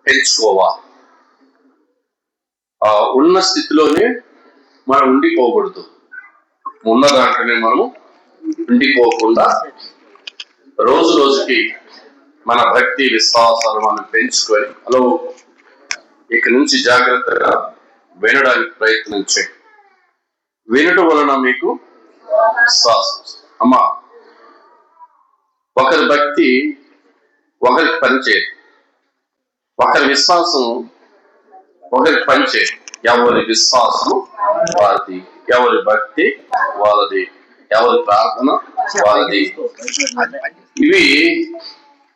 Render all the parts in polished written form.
పెంచుకోవాలి. ఉన్న స్థితిలోనే మనం ఉండిపోకూడదు. ఉన్న దాంట్లోనే మనము ఉండిపోకుండా రోజు రోజుకి మన భక్తి విశ్వాసాలు మనం పెంచుకొని ఇక నుంచి జాగ్రత్తగా వినడానికి ప్రయత్నం చేయండి. వినటం వలన మీకు విశ్వాసం. అమ్మా, ఒకరి భక్తి ఒకరికి పనిచేయదు, ఒకరి విశ్వాసం ఒకరికి పనిచేయదు. ఎవరి విశ్వాసం వారిది, ఎవరి భక్తి వాళ్ళది, ఎవరి ప్రార్థన వాళ్ళది. ఇవి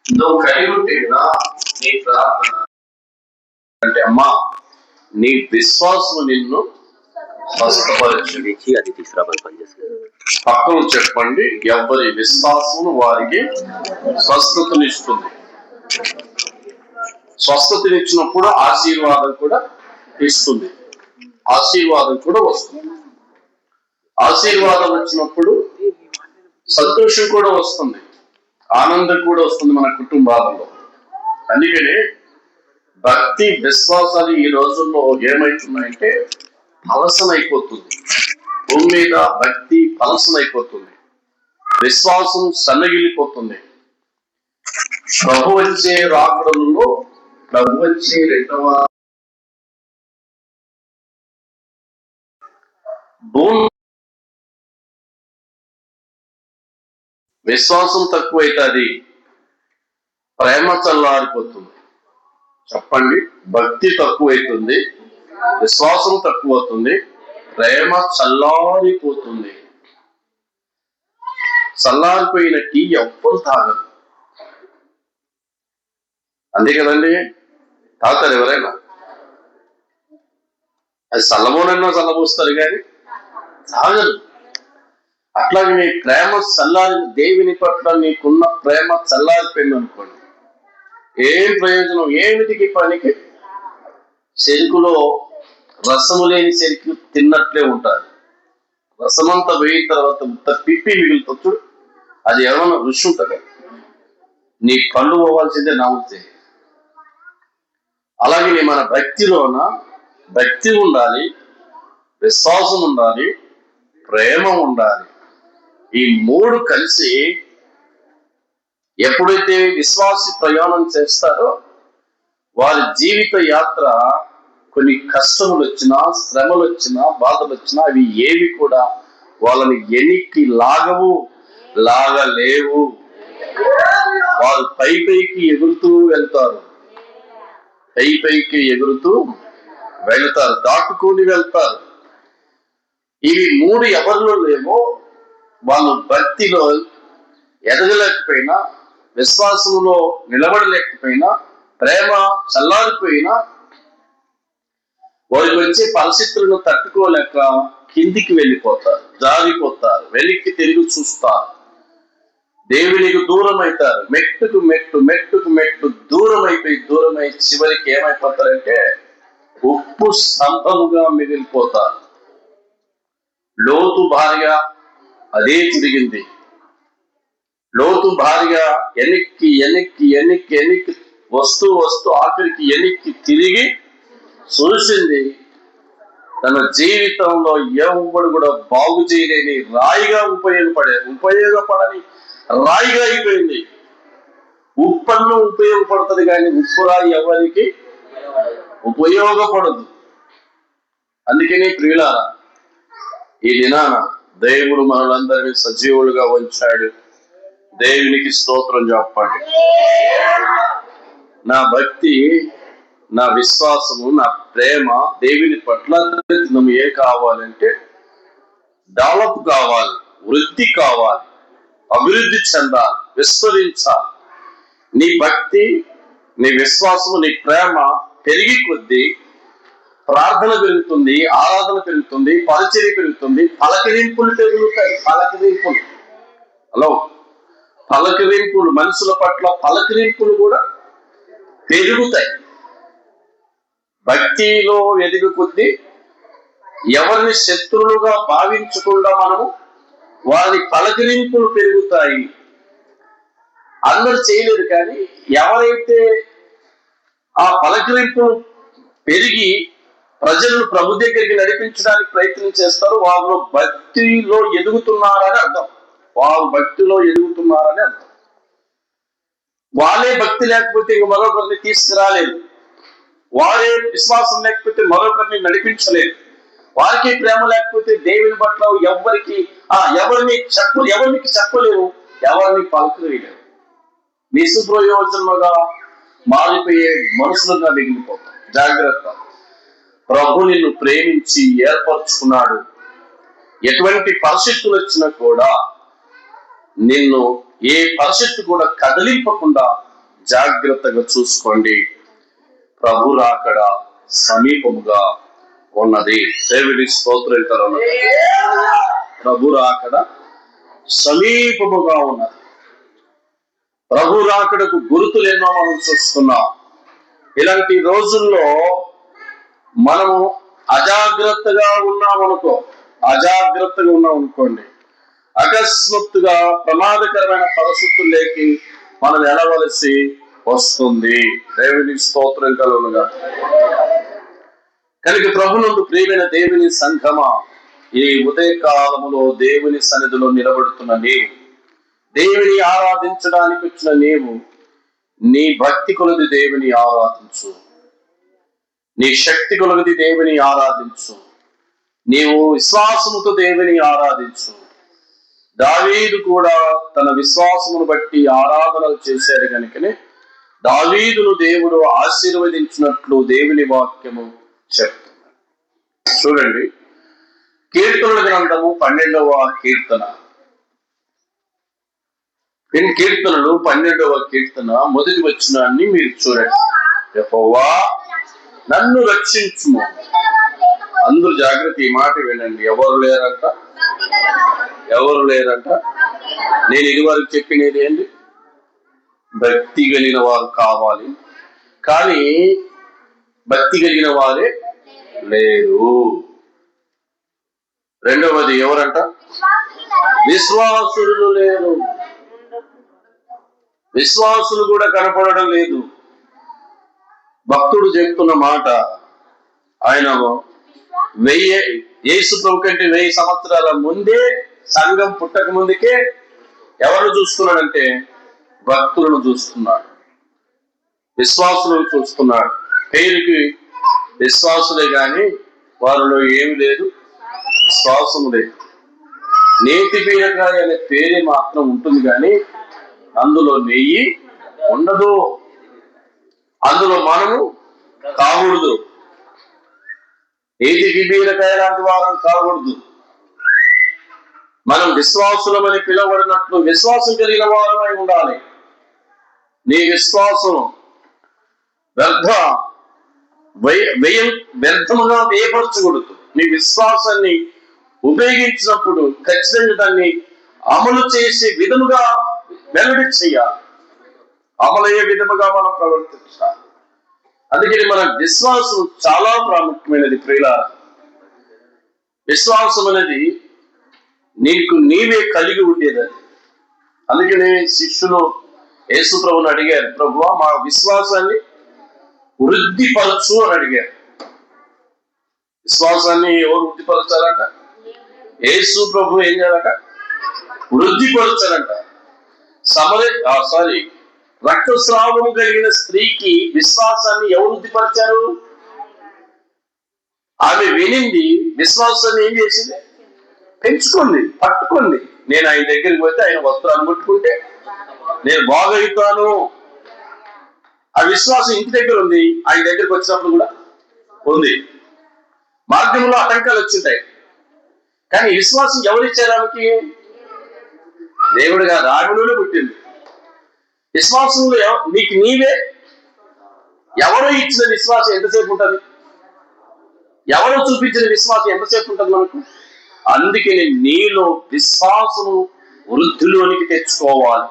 నువ్వు కలిగి ఉంటేనా నీ ప్రార్థన అంటే, అమ్మా నీ విశ్వాసం నిన్ను స్వస్థపరిచి అది తీసుకురాబడి పనిచేస్తుంది. పక్కన చెప్పండి, ఎవరి విశ్వాసం వారికి స్వస్థతనిస్తుంది. స్వస్థతనిచ్చినప్పుడు ఆశీర్వాదం కూడా ఇస్తుంది, ఆశీర్వాదం కూడా వస్తుంది. ఆశీర్వాదం వచ్చినప్పుడు సంతోషం కూడా వస్తుంది, ఆనందం కూడా వస్తుంది మన కుటుంబాలలో. అందుకనే భక్తి విశ్వాసాలు ఈ రోజుల్లో ఏమైతున్నాయంటే పలసనైపోతుంది. భూమి మీద భక్తి పలసనైపోతుంది, విశ్వాసం సన్నగిలిపోతుంది. ప్రభు వచ్చే రాకడలలో, ప్రభు వచ్చే రెండవ భూమి విశ్వాసం తక్కువైతుంది, ప్రేమ చల్లారిపోతుంది. చెప్పండి, భక్తి తక్కువైతుంది, విశ్వాసం తక్కువ అవుతుంది, ప్రేమ చల్లారిపోతుంది. చల్లారిపోయిన టీ ఎవ్వరు తాగరు, అంతే కదండి? తాగుతారు ఎవరైనా? అది చల్లబోనన్నా చల్లబోస్తారు కానీ తాగరు. అట్లాగే నీ ప్రేమ చల్లారి, దేవుని పట్ల నీకున్న ప్రేమ చల్లారిపోయింది అనుకోండి, ఏం ప్రయోజనం? ఏమిటికి పనికి? చెరుకులో రసము లేని చెరుకు తిన్నట్లే ఉంటారు. రసమంతా వేయిన తర్వాత పిప్పి మిగులుతూ అది ఏమైనా రుచి ఉంటుంది? నీ కళ్ళు పోవాల్సిందే నవ్వుతే. అలాగే మన భక్తిలోన భక్తి ఉండాలి, విశ్వాసం ఉండాలి, ప్రేమ ఉండాలి. ఈ మూడు కలిసి ఎప్పుడైతే విశ్వాసి ప్రయాణం చేస్తారో వారి జీవిత యాత్ర కొన్ని కష్టములు వచ్చినా, శ్రమలు వచ్చినా, బాధలు వచ్చినా అవి ఏవి కూడా వాళ్ళని ఎన్నికి లాగలేవు. వారు పైకి ఎగురుతూ వెళ్తారు, పైకి ఎగురుతూ వెళ్తారు, దాటుకొని వెళ్తారు. ఇవి మూడు ఎవరిలో లేవో వాళ్ళు భక్తిలో ఎదగలేకపోయినా, విశ్వాసంలో నిలబడలేకపోయినా, ప్రేమ చల్లారిపోయినా, వారికి వచ్చే పరిస్థితులను తట్టుకోలేక కిందికి వెళ్ళిపోతారు, జారిపోతారు, వెనక్కి తిరిగి చూస్తారు, దేవునికి దూరం అవుతారు. మెట్టుకు దూరమై చివరికి ఏమైపోతారంటే ఉప్పు స్తంభముగా మిగిలిపోతారు. లోతు భార్య అదే తిరిగింది. లోతు భార్య ఎన్నికి వస్తూ ఆఖరికి ఎన్నికి తిరిగి చూసింది. తన జీవితంలో ఎవడు కూడా బాగు చేయలేని రాయిగా ఉపయోగపడని రాయిగా అయిపోయింది. ఉప్పన్ను ఉపయోగపడుతుంది కానీ ఉప్పు రాయి ఎవరికి ఉపయోగపడదు. అందుకని ప్రియులారా, ఈ దినాన దేవుడు మనలందరినీ సజీవులుగా ఉంచాడు. దేవునికి స్తోత్రం చెప్పండి. నా భక్తి, నా విశ్వాసము, నా ప్రేమ దేవుని పట్ల ఏ కావాలంటే డెవలప్ కావాలి, వృద్ధి కావాలి, అభివృద్ధి చెందాలి, విస్తరించాలి. నీ భక్తి, నీ విశ్వాసము, నీ ప్రేమ పెరిగి కొద్దీ ప్రార్థన పెరుగుతుంది, ఆరాధన పెరుగుతుంది, పరిచర్య పెరుగుతుంది, పలకరింపులు పెరుగుతాయి. పలకరింపులు మనుషుల పట్ల పలకరింపులు కూడా పెరుగుతాయి. భక్తిలో ఎదిగి కొద్దీ ఎవరిని శత్రువులుగా భావించకుండా మనము వారి పలకరింపులు పెరుగుతాయి. అందరు చేయలేదు కానీ ఎవరైతే ఆ పలకరింపులు పెరిగి ప్రజలను ప్రభు దగ్గరికి నడిపించడానికి ప్రయత్నం చేస్తారు. వారు భక్తిలో ఎదుగుతున్నారని అర్థం. వారు భక్తిలో ఎదుగుతున్నారని అర్థం. వాళ్ళే భక్తి లేకపోతే ఇంక మరొకరిని తీసుకురాలేదు. వారే విశ్వాసం లేకపోతే మరొకరిని నడిపించలేదు. వారికి ప్రేమ లేకపోతే దేవుని పట్ల ఎవరికి ఎవరికి చెప్పలేవు, ఎవరిని పలకలేరు. నిస్ప్రయోజనముగా మారిపోయే మనుషులుగా మిగిలిపోతాం. జాగ్రత్త. ప్రభు నిన్ను ప్రేమించి ఏర్పరచుకున్నాడు. ఎటువంటి పరిస్థితులు వచ్చినా కూడా నిన్ను ఏ పరిస్థితి కూడా కదిలింపకుండా జాగ్రత్తగా చూసుకోండి. ప్రభు రాకడ సమీపముగా ఉన్నది. దేవుని స్తోత్రం కలుగును. ప్రభు రాకడ సమీపముగా ఉన్నది. ప్రభు రాకడకు గుర్తులేనో మనం చూస్తున్నాం. ఇలాంటి రోజుల్లో మనము అజాగ్రత్తగా ఉన్నామనుకోండి, అకస్మాత్తుగా ప్రమాదకరమైన పరిస్థితుల్లోకి మనం వెళ్ళవలసి వస్తుంది. దేవుని స్తోత్రం కలుగునుగా. కనుక ప్రభునందు ప్రియమైన దేవుని సంఘమా, ఈ ఉదయకాలములో దేవుని సన్నిధిలో నిలబడుతున్న నీవు, దేవుని ఆరాధించడానికి వచ్చిన నీవు, నీ భక్తి కొలది దేవుని ఆరాధించు, నీ శక్తి కొలది దేవుని ఆరాధించు, నీవు విశ్వాసముతో దేవుని ఆరాధించు. దావీదు కూడా తన విశ్వాసమును బట్టి ఆరాధనలు చేశాడు కనుకనే దావీదును దేవుడు ఆశీర్వదించినట్లు దేవుని వాక్యము చెప్తున్నాడు. చూడండి, కీర్తనల గ్రంథము 12వ కీర్తన, కీర్తనలు 12వ కీర్తన మొదటి వచనాన్ని మీరు చూడండి. యెహోవా నన్ను రక్షించుము. అందరూ జాగ్రత్త, ఈ మాట వినండి. ఎవరు లేరంట. నేను ఇదివరకు చెప్పినది ఏంటి? భక్తి కలిగిన వారు కావాలి, కానీ భక్తి కలిగిన వారే లేరు. రెండవది ఎవరంట? విశ్వాసులు లేరు. విశ్వాసులు కూడా కనపడడం లేదు. భక్తుడు చెప్తున్న మాట, ఆయన యేసు ప్రభు కంటే 1000 సంవత్సరాల ముందే, సంఘం పుట్టక ముందుకే ఎవరు చూస్తున్నాడంటే భక్తులను చూస్తున్నాడు, విశ్వాసులను చూస్తున్నాడు. పేరుకి విశ్వాసులే గాని వారిలో ఏమి లేదు, విశ్వాసము లేదు. నేతి బీరకాయ అనే పేరే మాత్రం ఉంటుంది కానీ అందులో నెయ్యి ఉండదు, అందులో మనము కాకూడదు. నేతికి బీరకాయ లాంటి వారం కాకూడదు. మనం విశ్వాసులమని పిలువబడినట్లు విశ్వాసం కలిగిన వారమై ఉండాలి. నీ విశ్వాసం వ్యర్థముగా వేయపరచకూడదు. నీ విశ్వాసాన్ని ఉపయోగించినప్పుడు ఖచ్చితంగా దాన్ని అమలు చేసే విధముగా వెల్లడి చేయాలి. అమలయ్యే విధముగా మనం ప్రవర్తించాలి. అందుకని మన విశ్వాసం చాలా ప్రాముఖ్యమైనది. ప్రియులారా, విశ్వాసం అనేది నీకు నీవే కలిగి ఉండేది. అందుకని శిష్యులు యేసు ప్రభుని అడిగారు, ప్రభువా మా విశ్వాసాన్ని వృద్ధిపరచు అని అడిగారు. విశ్వాసాన్ని ఎవరు వృద్ధిపరచాలంట? యేసు ప్రభు ఏం చేయాలంట? వృద్ధిపరచాలంట. రక్తస్రావము కలిగిన స్త్రీకి విశ్వాసాన్ని ఎవరు వృద్ధిపరిచారు? ఆమె వినింది, విశ్వాసాన్ని ఏం చేసింది? పెంచుకుంది, పట్టుకుంది. నేను ఆయన దగ్గరికి పోతే ఆయన వస్త్రాన్ని ముట్టుకుంటే నేను బాగవుతాను. ఆ విశ్వాసం ఇంటి దగ్గర ఉంది, ఆయన దగ్గరికి వచ్చినప్పుడు కూడా ఉంది. మార్గంలో ఆటంకాలు వచ్చింటాయి, కానీ విశ్వాసం ఎవరిచ్చారు ఆమెకి? దేవుడిగా రాగుడులో పుట్టింది. విశ్వాసంలో నీకు నీవే. ఎవరో ఇచ్చిన విశ్వాసం ఎంతసేపు ఉంటుంది? ఎవరో చూపించిన విశ్వాసం ఎంతసేపు ఉంటుంది మనకు? అందుకని నీలో విశ్వాసము వృద్ధిలోనికి తెచ్చుకోవాలి.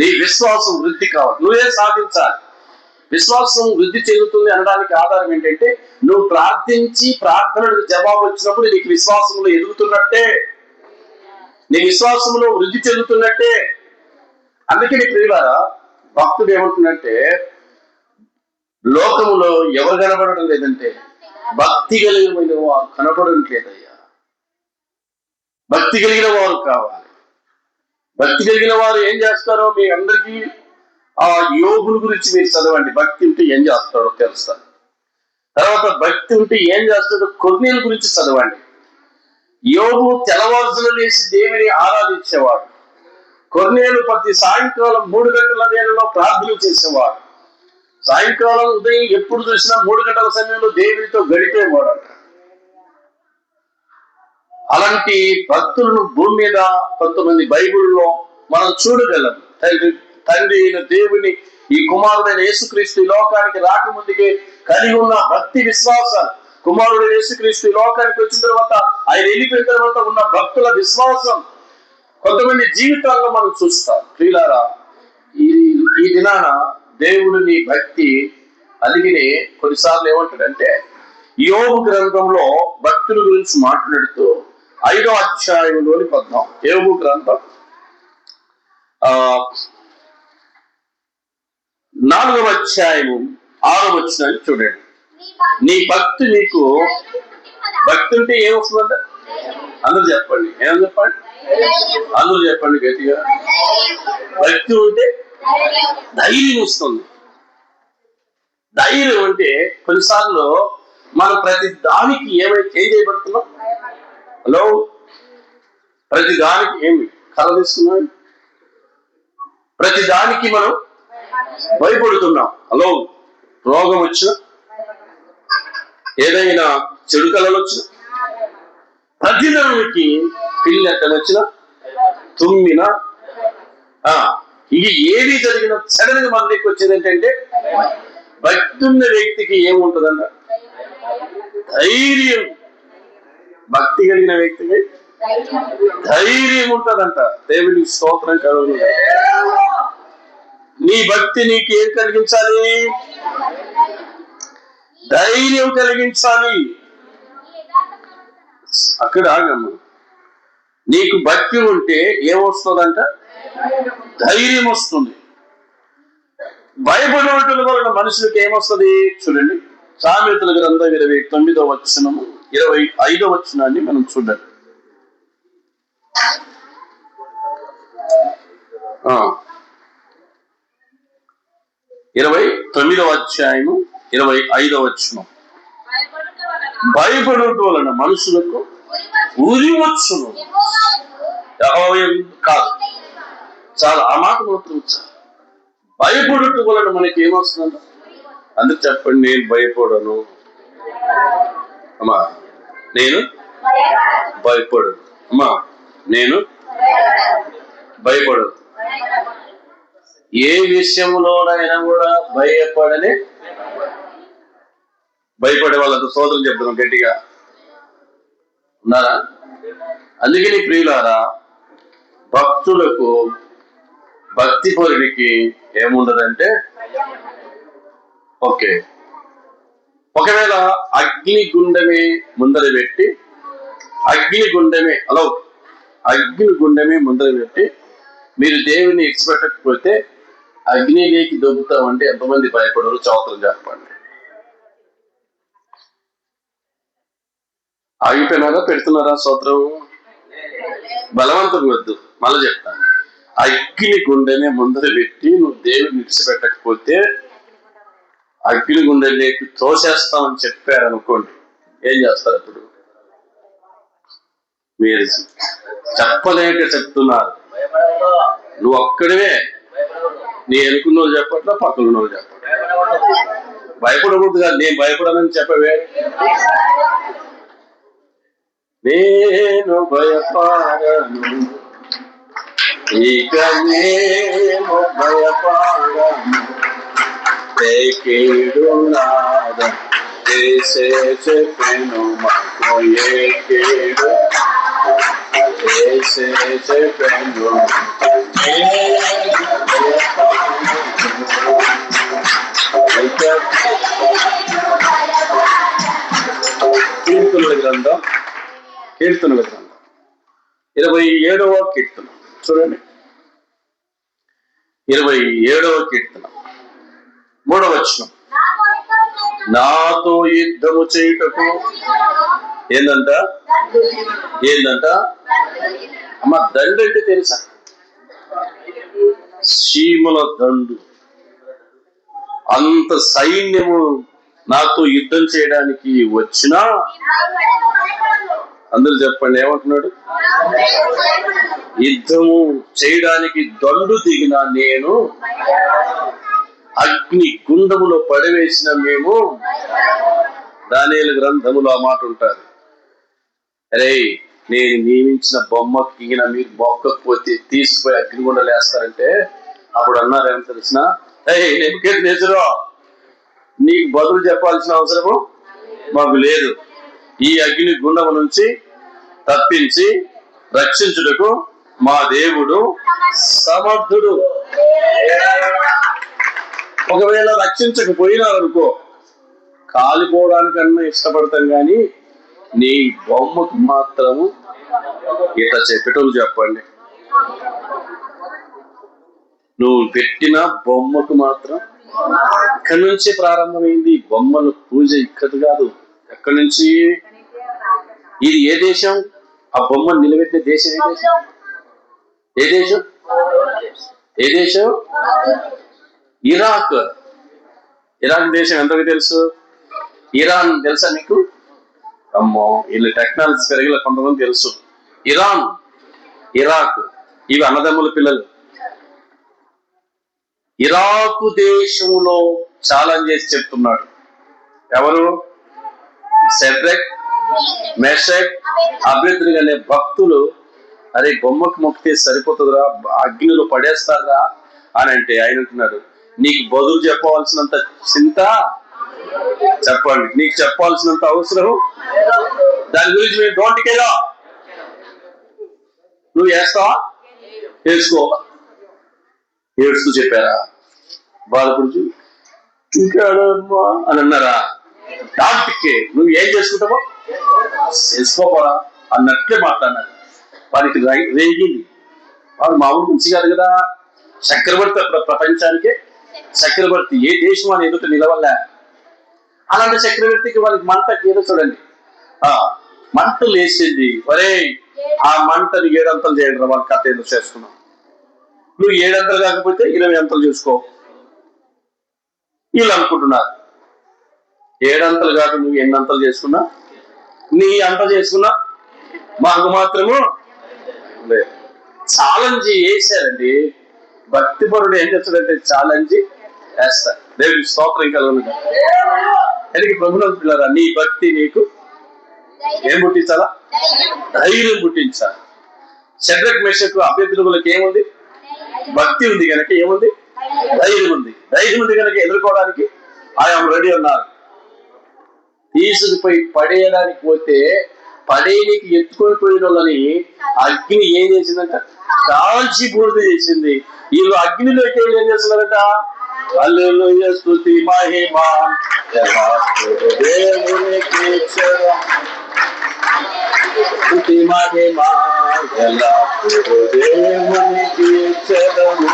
నీ విశ్వాసం వృద్ధి కావాలి, నువ్వే సాధించాలి. విశ్వాసం వృద్ధి చెందుతుంది అనడానికి ఆధారం ఏంటంటే, నువ్వు ప్రార్థించి ప్రార్థనకు జవాబు వచ్చినప్పుడు నీకు విశ్వాసంలో ఎదుగుతున్నట్టే, నీ విశ్వాసంలో వృద్ధి చెందుతున్నట్టే. అందుకని ప్రియులారా, భక్తుడు ఏమంటున్నట్టే, లోకములో ఎవరు కనబడడం లేదంటే భక్తి కలిగిన వారు కనబడడం లేదయ్యా. భక్తి కలిగిన వారు కావాలి. భక్తి కలిగిన వారు ఏం చేస్తారో మీ అందరికీ ఆ యోగుల గురించి మీరు చదవండి. భక్తి ఉంటే ఏం చేస్తాడో తెలుస్తారు. తర్వాత భక్తి ఉంటే ఏం చేస్తాడో కొర్నేలు గురించి చదవండి. యోగు తెల్లవారుజామున లేచి దేవుని ఆరాధించేవాడు. కొర్నేలు ప్రతి సాయంకాలం 3 గంటల వేళలో ప్రార్థన చేసేవాడు. సాయంకాలం ఉదయం ఎప్పుడు చూసినా 3 గంటల సమయంలో దేవునితో గడిపేవాడు. అలాంటి భక్తులను భూమి మీద కొంతమంది బైబిల్లో మనం చూడగలం. తండ్రి అయిన దేవుని ఈ కుమారుడైన యేసుక్రీస్తు ఈ లోకానికి రాకముందుకే కలిగి ఉన్న భక్తి విశ్వాసాలు, కుమారుడైన యేసుక్రీస్తు ఈ లోకానికి వచ్చిన తర్వాత ఆయన వెళ్ళిపోయిన తర్వాత ఉన్న భక్తుల విశ్వాసం కొంతమంది జీవితాల్లో మనం చూస్తాం. ప్రియులారా, ఈ దినాన దేవుడిని భక్తి అలిగినే కొన్నిసార్లు ఏమంటాడంటే యోబు గ్రంథంలో భక్తుల గురించి మాట్లాడుతూ 5వ అధ్యాయంలోనికి వద్దాం. యోబు గ్రంథం 4వ అధ్యాయము 6వ వచనాన్ని చూడండి. నీ భక్తి నీకు భక్తి ఉంటే ఏమొస్తుందంట? అందరూ చెప్పండి. ఏమని చెప్పండి? అందరూ చెప్పండి గట్టిగా. భక్తి ఉంటే ధైర్యం వస్తుంది. ధైర్యం అంటే కొన్నిసార్లు మనం ప్రతి దానికి ఏం చేయబడుతున్నాం? హలో, ప్రతి దానికి ఏమి కళ తీసుకున్నాం? ప్రతి దానికి మనం భయపడుతున్నాం. హలో, రోగం వచ్చినా, ఏదైనా చెడు కళలు వచ్చినా, ప్రతి దానికి పిల్లి ఎక్కడ వచ్చినా, తుమ్మినా, ఇది ఏది జరిగినా సడన్ గా మన దగ్గరికి వచ్చేది ఏంటంటే భక్తి ఉన్న వ్యక్తికి ఏముంటుందంట? ధైర్యం. భక్తి కలిగిన వ్యక్తికి ధైర్యం ఉంటుందంట. దేవుడికి స్తోత్రం కలుగును. నీ భక్తి నీకు ఏం కలిగించాలి? ధైర్యం కలిగించాలి. అక్కడ ఆగమ్మ. నీకు భక్తి ఉంటే ఏమొస్తుందంట? ధైర్యం వస్తుంది. భయపడటం వలన మనుషులకు ఏమొస్తుంది? చూడండి, సామెతల గ్రంథం 29వ వచనము 25వ వచనాన్ని మనం చూడండి. 29వ అధ్యాయము 25వ వచనం. భయపడటం వలన మనుషులకు ఉరి వచ్చును. కాదు, చాలా ఆ మాట మాత్రం చాలు. భయపడటం వలన మనకి ఏమొస్తుందంట? అందుకు చెప్పండి, నేను భయపడను. అమ్మా, నేను భయపడను. అమ్మా, నేను భయపడను. ఏ విషయంలోనైనా కూడా భయపడే వాళ్ళతో సోదరులు చెప్తున్నాం గట్టిగా ఉన్నారా? అందుకని ప్రియులారా, భక్తులకు భక్తి పరుడికి ఏముండదంటే, ఓకే, ఒకవేళ అగ్ని గుండమే ముందర పెట్టి అగ్ని ముందర పెట్టి మీరు దేవుని ఇచ్చిపెట్టకపోతే అగ్నిలోకి దొబ్బుతామంటే ఎంతమంది భయపడరు? చౌతలు చెప్పండి. ఆగిపోయినారా? పెడుతున్నారా? స్తోత్రం. బలవంతం వద్దు, మళ్ళీ చెప్తాను. అగ్ని గుండెనే ముందర పెట్టి నువ్వు దేవుని విడిచిపెట్టకపోతే అగ్ని గుండెలోకి తోసేస్తామని చెప్పారనుకోండి, ఏం చేస్తారు? అప్పుడు మీరు చెప్పలేక చెప్తున్నారు. నువ్వు ఒక్కడివే, నీ ఎనుకున్న వాళ్ళు చెప్పట్లా, పక్కన వాళ్ళు చెప్పట్లా. భయపడకూడదు కాదు, నేను భయపడనని చెప్పవే. నేను భయపడను, ఇక నేను భయపడను, కేడు నాద చేసే చెప్పెను మాకు ఏ కేడు చేసే చెప్పెను. కీర్తనల గ్రంథం 27వ కీర్తన చూడండి. 27వ కీర్తన 3వ వచనం. నాతో యుద్ధము చేయుటకు ఏందంట ఏందంట అమ్మ దండు అంటే తెలుసా? చీమల దండు. అంత సైన్యము నాతో యుద్ధం చేయడానికి వచ్చినా, అందరూ చెప్పండి ఏమంటున్నాడు? యుద్ధము చేయడానికి దండు దిగిన నేను, అగ్ని గుండములో పడవేసిన మేము. దానియేలు గ్రంథములో ఆ మాట ఉంటారు. అరే నేను నియమించిన బొమ్మకి మీరు మొక్కకపోతే తీసుకుపోయి అగ్నిగుండలు వేస్తారంటే అప్పుడు అన్నారు ఏమో తెలిసిన, నెబుకద్నెజరు నీకు బదులు చెప్పాల్సిన అవసరము మాకు లేదు. ఈ అగ్ని గుండము నుంచి తప్పించి రక్షించుటకు మా దేవుడు సమర్థుడు. ఒకవేళ రక్షించకపోయినారనుకో కాలిపోవడానికన్నా ఇష్టపడతాం కానీ నీ బొమ్మకు మాత్రము ఇట్లా చెప్పేటోళ్ళు చెప్పండి. నువ్వు పెట్టిన బొమ్మకు మాత్రం ఇక్కడి నుంచి ప్రారంభమైంది. బొమ్మల పూజ ఇక్కడ కాదు. ఎక్కడి నుంచి? ఇది ఏ దేశం? ఆ బొమ్మను నిలబెట్టిన దేశం ఏ దేశం? ఏ దేశం? ఏ దేశం? ఇరాక్. ఇరాక్ దేశం ఎంతకు తెలుసు? ఇరాన్ తెలుసా మీకు? అమ్మో వీళ్ళు టెక్నాలజీ పెరిగిన కొంతమంది తెలుసు. ఇరాన్, ఇరాక్ ఇవి అన్నదమ్ముల పిల్లలు. ఇరాకు దేశంలో ఛాలెంజ్ చేసి చెప్తున్నాడు. ఎవరు? షడ్రక్, మెషక్, అబేద్నెగో అనే భక్తులు. అరే బొమ్మకు మొక్కితే సరిపోతుందిరా, అగ్నిలో పడేస్తారా అని అంటే ఆయన అంటున్నాడు, నీకు బదులు చెప్పవలసినంత చింత చెప్పండి, నీకు చెప్పాల్సినంత అవసరం దాని గురించి మేము డోంట్ కేర్. నువ్వు వేస్తావా? వేసుకో. ఏడుస్తూ చెప్పారా? బాధపడుచు ఇంకాడమ్మా అని అన్నారా? డాక్టర్కే నువ్వు ఏం చేసుకుంటావో చేసుకోపోరా అన్నట్లే మాట్లాడినారు. వారికి రేగింది. వాడు మామూలు మంచి కాదు కదా. చక్రవర్తి ప్రపంచానికే చక్రవర్తి. ఏ దేశం అని ఎదుట నిలవలే. అలాంటి చక్రవర్తికి వాళ్ళకి మంటకి ఏదో చూడండి మంట లేచింది. ఒరే ఆ మంటని 7 అంతలు చేయండి రా, వాళ్ళ కథ ఏదో చేసుకున్నాం. నువ్వు 7 అంతలు కాకపోతే 20 అంతలు చూసుకో. వీళ్ళు అనుకుంటున్నారు 7 అంతలు కాదు, నువ్వు ఎన్ని అంతలు చేసుకున్నా, నీ అంత చేసుకున్నా మాకు మాత్రము లేదు. ఛాలెంజ్ వేసారండి. భక్తిపరుడు ఏం చేస్తాడంటే ఛాలెంజ్ వేస్తాడు. దేవుడికి స్తోత్రం కలుగును. ఎందుకు ప్రభునందు పిల్లరా, నీ భక్తి నీకు ఏం పుట్టించాలా? ధైర్యం పుట్టించాలి. షడ్రక్, మెషకు, అబేద్నెగోలకు ఏముంది? భక్తి ఉంది కనుక ఏముంది? ధైర్యం ఉంది. ధైర్యం ఉంది కనుక ఎదుర్కోవడానికి ఐఎమ్ రెడీ అన్నారు. తీసుకుపోయి పడేయడానికి పోతే పడేయనికి ఎత్తుకొని పోయిన వాళ్ళని అగ్ని ఏం చేసిందంట? కాల్చి బూడిద చేసింది. వీళ్ళు అగ్నిలోకి వెళ్ళి ఏం చేస్తున్నారట? హల్లెలూయా స్తుతి మహిమ దేవునికి స్తుతి మహిమ దేవునికి చెదము.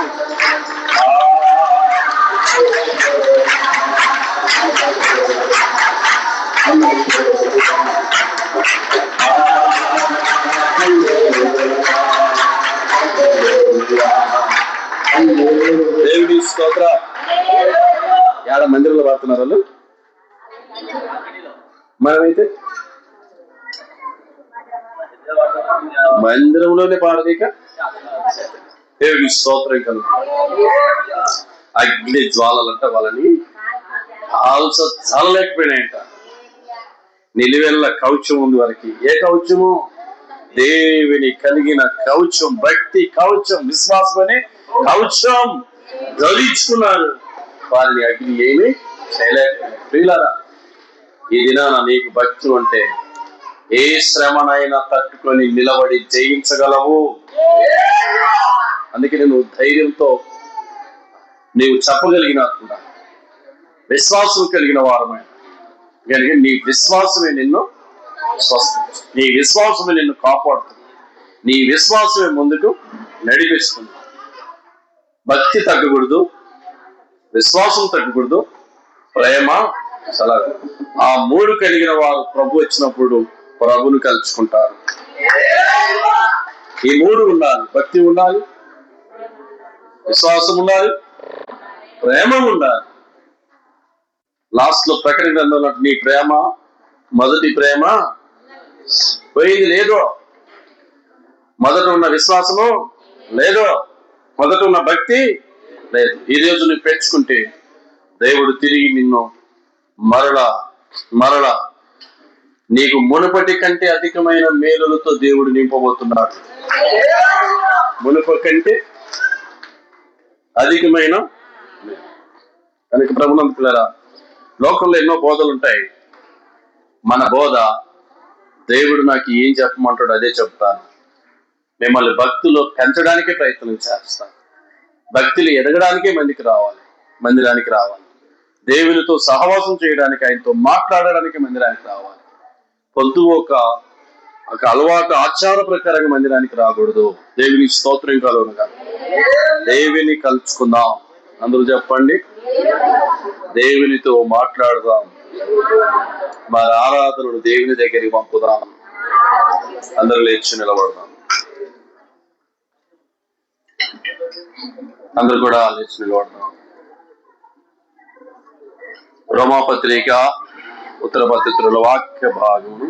దేవుడి స్తోత్ర. ఏడ మందిరంలో పాడుతున్నారు వాళ్ళు, మనమైతే మందిరంలోనే పాడలేక దేవుడి స్తోత్రం కలు. అగ్ని జ్వాలలంట వాళ్ళని చాలలేకపోయినాయంట. నిలువెల్ల కవచం ఉంది వారికి. ఏ కవచము? దేవుని కలిగిన కవచం, భక్తి కవచం, విశ్వాసం అనే కవచం ధరించుకున్నారు. వారిని అగ్ని ఏమి చేయలేకపోయింది. ప్రియులారా, ఈ దినాన నీకు భక్తి ఉంటే ఏ శ్రమనైనా తట్టుకొని నిలబడి జయించగలవు. అందుకని నువ్వు ధైర్యంతో నీవు చెప్పగలిగినట్టుగా విశ్వాసం కలిగిన వారమైన కనుక నీ విశ్వాసమే నిన్ను స్వస్థించు. నీ విశ్వాసమే నిన్ను కాపాడుతుంది. నీ విశ్వాసమే ముందుకు నడిపిస్తుంది. భక్తి తగ్గకూడదు, విశ్వాసం తగ్గకూడదు, ప్రేమ అసలు ఆ 3 కలిగిన వారు ప్రభు వచ్చినప్పుడు ప్రభుని కలుసుకుంటారు. ఈ 3 ఉండాలి. భక్తి ఉండాలి, విశ్వాసం ఉండాలి, ప్రేమ ఉండాలి. లాస్ట్ లో ప్రకటన గ్రంథంలో నీ ప్రేమ, మొదటి ప్రేమ పోయింది లేదో, మొదట ఉన్న విశ్వాసము లేదో, మొదట ఉన్న భక్తి లేదు. ఈ రోజు నువ్వు పెంచుకుంటే దేవుడు తిరిగి నిన్ను మరలా నీకు మునుపటి కంటే అధికమైన మేలులతో దేవుడు నింపబోతున్నాడు. మునుపటి కంటే అధికమైన. కనుక ప్రభునందులారా, లోకంలో ఎన్నో బోధలు ఉంటాయి. మన బోధ దేవుడు నాకు ఏం చెప్పమంటాడు అదే చెప్తాను. మిమ్మల్ని భక్తులు పెంచడానికే ప్రయత్నం చేస్తాను. భక్తులు ఎదగడానికే మందిరానికి రావాలి. దేవునితో సహవాసం చేయడానికి, ఆయనతో మాట్లాడడానికి మందిరానికి రావాలి. పొద్దు ఒక అలవాటు ఆచార ప్రకారంగా మందిరానికి రాకూడదు. దేవుని స్తోత్రం కలుగునుగా. దేవుని కలుసుకుందాం. అందరూ చెప్పండి, దేవునితో మాట్లాడదాం. మరి ఆరాధనను దేవుని దగ్గరికి పంపుదాం. అందరూ లేచి నిలబడదాం. అందరూ కూడా లేచి నిలబడదాం. రోమాపత్రిక ఉత్తర పత్రికల వాక్య భాగం